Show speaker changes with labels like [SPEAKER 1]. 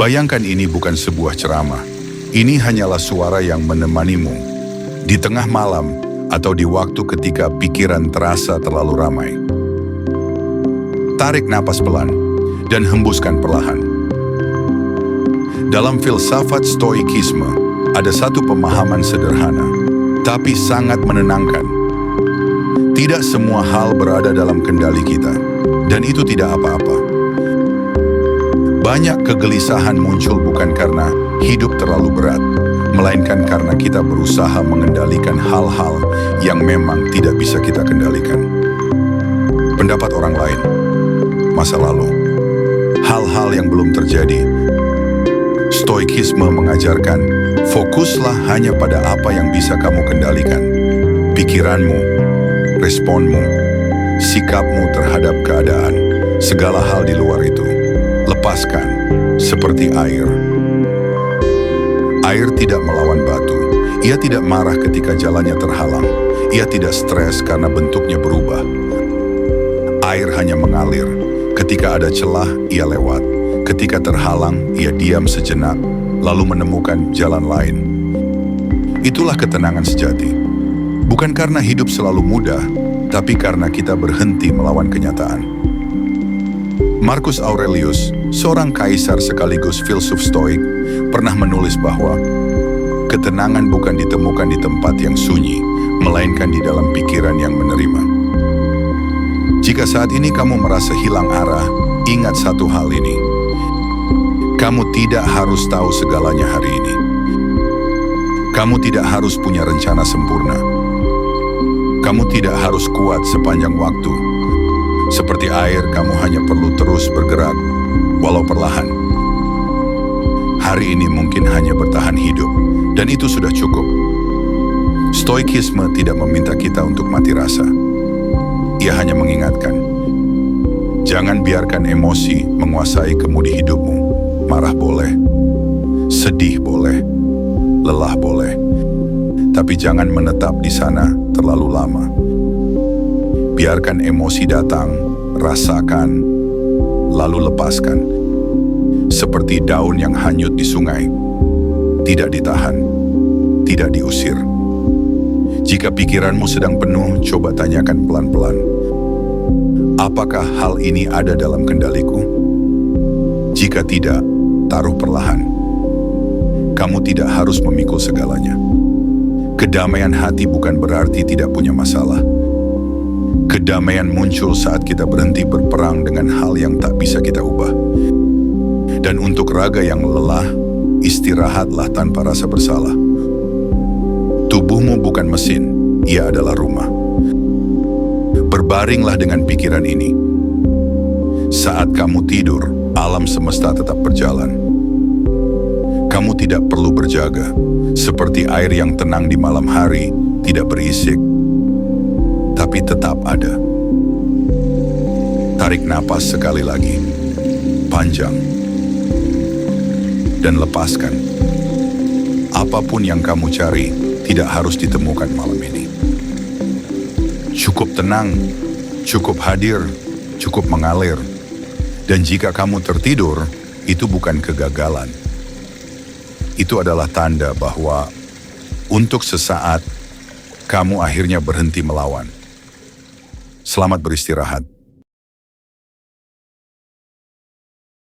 [SPEAKER 1] Bayangkan ini bukan sebuah ceramah. Ini hanyalah suara yang menemanimu di tengah malam atau di waktu ketika pikiran terasa terlalu ramai. Tarik napas pelan dan hembuskan perlahan. Dalam filsafat stoikisme, ada satu pemahaman sederhana, tapi sangat menenangkan. Tidak semua hal berada dalam kendali kita, dan itu tidak apa-apa. Banyak kegelisahan muncul bukan karena hidup terlalu berat, melainkan karena kita berusaha mengendalikan hal-hal yang memang tidak bisa kita kendalikan. Pendapat orang lain, masa lalu, hal-hal yang belum terjadi. Stoikisme mengajarkan, fokuslah hanya pada apa yang bisa kamu kendalikan. Pikiranmu, responmu, sikapmu terhadap keadaan, segala hal di luar itu. Lepaskan, seperti air. Air tidak melawan batu. Ia tidak marah ketika jalannya terhalang. Ia tidak stres karena bentuknya berubah. Air hanya mengalir. Ketika ada celah, ia lewat. Ketika terhalang, ia diam sejenak, lalu menemukan jalan lain. Itulah ketenangan sejati. Bukan karena hidup selalu mudah, tapi karena kita berhenti melawan kenyataan. Marcus Aurelius, seorang kaisar sekaligus filsuf stoik, pernah menulis bahwa ketenangan bukan ditemukan di tempat yang sunyi, melainkan di dalam pikiran yang menerima. Jika saat ini kamu merasa hilang arah, ingat satu hal ini. Kamu tidak harus tahu segalanya hari ini. Kamu tidak harus punya rencana sempurna. Kamu tidak harus kuat sepanjang waktu. Seperti air, kamu hanya perlu terus bergerak, walau perlahan. Hari ini mungkin hanya bertahan hidup, dan itu sudah cukup. Stoikisme tidak meminta kita untuk mati rasa. Ia hanya mengingatkan, jangan biarkan emosi menguasai kemudi hidupmu. Marah boleh, sedih boleh, lelah boleh, tapi jangan menetap di sana terlalu lama. Biarkan emosi datang, rasakan, lalu lepaskan. Seperti daun yang hanyut di sungai, tidak ditahan, tidak diusir. Jika pikiranmu sedang penuh, coba tanyakan pelan-pelan. Apakah hal ini ada dalam kendaliku? Jika tidak, taruh perlahan. Kamu tidak harus memikul segalanya. Kedamaian hati bukan berarti tidak punya masalah. Kedamaian muncul saat kita berhenti berperang dengan hal yang tak bisa kita ubah. Dan untuk raga yang lelah, istirahatlah tanpa rasa bersalah. Tubuhmu bukan mesin, ia adalah rumah. Berbaringlah dengan pikiran ini. Saat kamu tidur, alam semesta tetap berjalan. Kamu tidak perlu berjaga, seperti air yang tenang di malam hari, tidak berisik, tapi tetap ada. Tarik napas sekali lagi, panjang, dan lepaskan. Apapun yang kamu cari, tidak harus ditemukan malam ini. Cukup tenang, cukup hadir, cukup mengalir. Dan jika kamu tertidur, itu bukan kegagalan. Itu adalah tanda bahwa untuk sesaat, kamu akhirnya berhenti melawan. Selamat beristirahat.